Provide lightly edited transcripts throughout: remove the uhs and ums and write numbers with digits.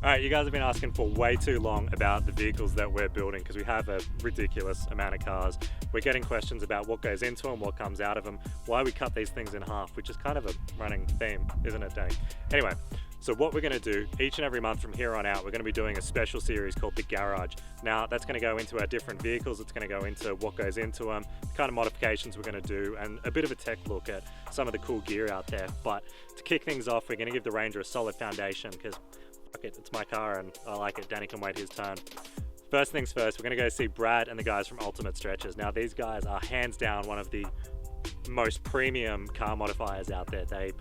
Alright, you guys have been asking for way too long about the vehicles that we're building because we have a ridiculous amount of cars. We're getting questions about what goes into them, what comes out of them, why we cut these things in half, which is kind of a running theme, isn't it, Danny? Anyway, so what we're going to do each and every month from here on out, we're going to be doing a special series called The Garage. Now, that's going to go into our different vehicles, it's going to go into what goes into them, the kind of modifications we're going to do, and a bit of a tech look at some of the cool gear out there. But to kick things off, we're going to give the Ranger a solid foundation because fuck it, it's my car and I like it. Danny can wait his turn. First things first, we're going to go see Brad and the guys from Ultimate Stretchers. Now, these guys are hands down one of the most premium car modifiers out there. They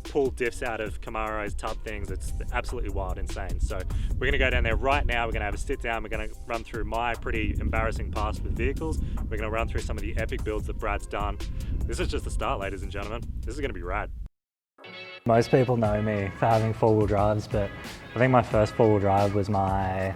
pull diffs out of Camaros, tub things. It's absolutely wild, insane. So we're going to go down there right now. We're going to have a sit down. We're going to run through my pretty embarrassing past with vehicles. We're going to run through some of the epic builds that Brad's done. This is just the start, ladies and gentlemen. This is going to be rad. Most people know me for having four-wheel drives, but I think my first four-wheel drive was my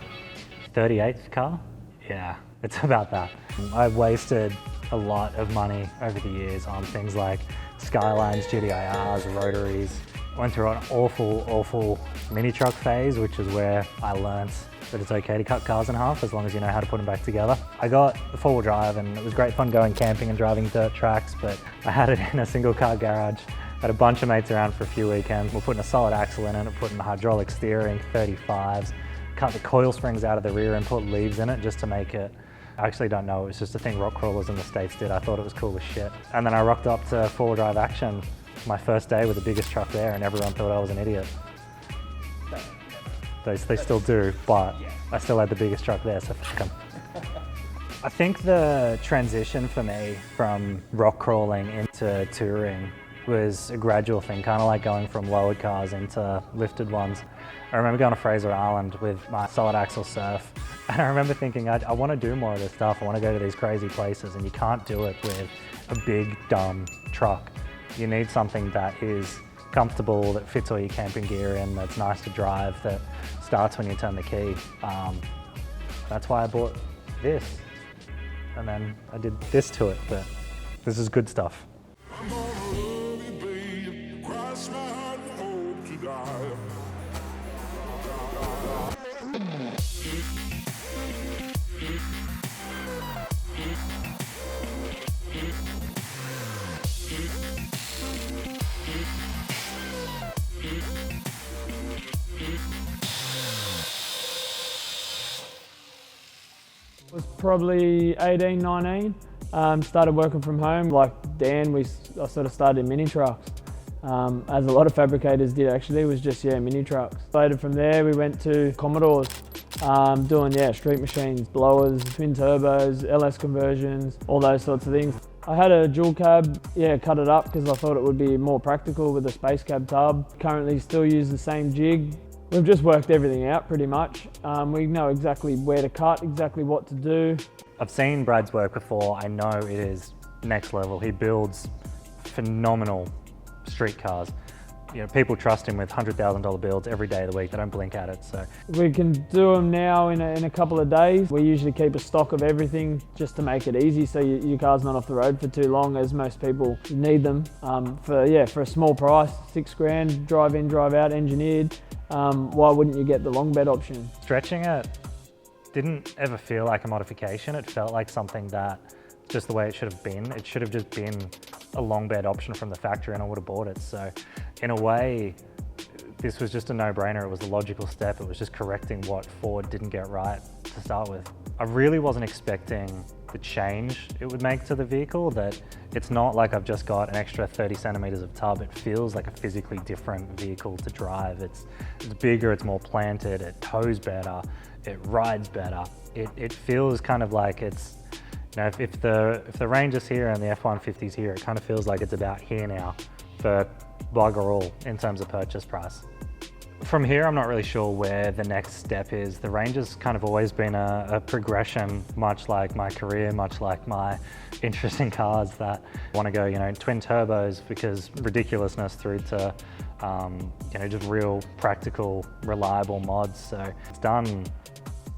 38th car. Yeah, it's about that. I've wasted a lot of money over the years on things like Skylines, GDIRs, rotaries. Went through an awful mini truck phase, which is where I learnt that it's okay to cut cars in half as long as you know how to put them back together. I got the four-wheel drive and it was great fun going camping and driving dirt tracks, but I had it in a single car garage. Had a bunch of mates around for a few weekends. We're putting a solid axle in it, putting the hydraulic steering, 35s, cut the coil springs out of the rear and put leaves in it just to make it. I actually don't know, it was just a thing rock crawlers in the States did. I thought it was cool as shit. And then I rocked up to four-wheel drive action my first day with the biggest truck there and everyone thought I was an idiot. They still do, but I still had the biggest truck there, so fuck 'em. I think the transition for me from rock crawling into touring was a gradual thing, kind of like going from lowered cars into lifted ones. I remember going to Fraser Island with my solid axle surf, and I remember thinking, I want to do more of this stuff. I want to go to these crazy places, and you can't do it with a big, dumb truck. You need something that is comfortable, that fits all your camping gear in, that's nice to drive, that starts when you turn the key. That's why I bought this, and then I did this to it, but this is good stuff. Was probably 18, 19. Started working from home. Like Dan, I sort of started in mini trucks. As a lot of fabricators did actually, was just, mini trucks. Later from there, we went to Commodores, doing, street machines, blowers, twin turbos, LS conversions, all those sorts of things. I had a dual cab, cut it up because I thought it would be more practical with a space cab tub. Currently still use the same jig. We've just worked everything out pretty much. We know exactly where to cut, exactly what to do. I've seen Brad's work before. I know it is next level. He builds phenomenal street cars. You know, people trust him with $100,000 builds every day of the week. They don't blink at it. So we can do them now in a couple of days. We usually keep a stock of everything just to make it easy, so your car's not off the road for too long, as most people need them for a small price, $6 grand, drive in, drive out, engineered. Why wouldn't you get the long bed option? Stretching it didn't ever feel like a modification. It felt like something that just the way it should have been. It should have just been a long bed option from the factory and I would have bought it. So in a way, this was just a no-brainer. It was the logical step. It was just correcting what Ford didn't get right to start with. I really wasn't expecting the change it would make to the vehicle, that it's not like I've just got an extra 30 centimeters of tub. It feels like a physically different vehicle to drive. It's bigger, it's more planted, it tows better, it rides better. It feels kind of like it's, you know, if the Ranger's here and the F-150's here, it kind of feels like it's about here now for bugger all in terms of purchase price. From here, I'm not really sure where the next step is. The Ranger's kind of always been a progression, much like my career, much like my interest in cars, that I want to go, twin turbos because ridiculousness through to, just real practical, reliable mods. So it's done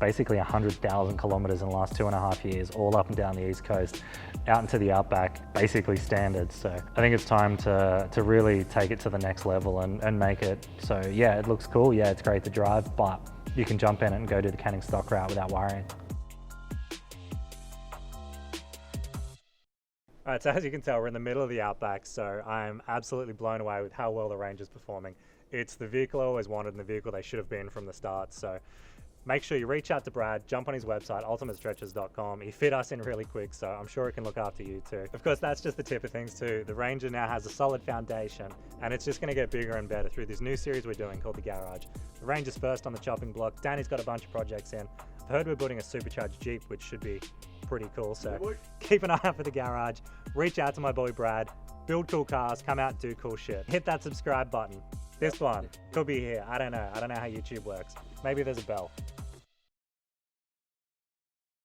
basically 100,000 kilometers in the last 2.5 years, all up and down the East Coast. out into the Outback, basically standard. So I think it's time to really take it to the next level and make it so, yeah, it looks cool, yeah, it's great to drive, but you can jump in it and go to the Canning stock route without worrying. All right, so as you can tell, we're in the middle of the Outback, so I'm absolutely blown away with how well the Range is performing. It's the vehicle I always wanted and the vehicle they should have been from the start. So make sure you reach out to Brad, jump on his website, ultimatestretches.com. He fit us in really quick, so I'm sure he can look after you too. Of course, that's just the tip of things too. The Ranger now has a solid foundation, and it's just going to get bigger and better through this new series we're doing called The Garage. The Ranger's first on the chopping block. Danny's got a bunch of projects in. I've heard we're building a supercharged Jeep, which should be pretty cool, so keep an eye out for The Garage. Reach out to my boy Brad, build cool cars, come out, do cool shit. Hit that subscribe button. This one could be here. I don't know how YouTube works. Maybe there's a bell.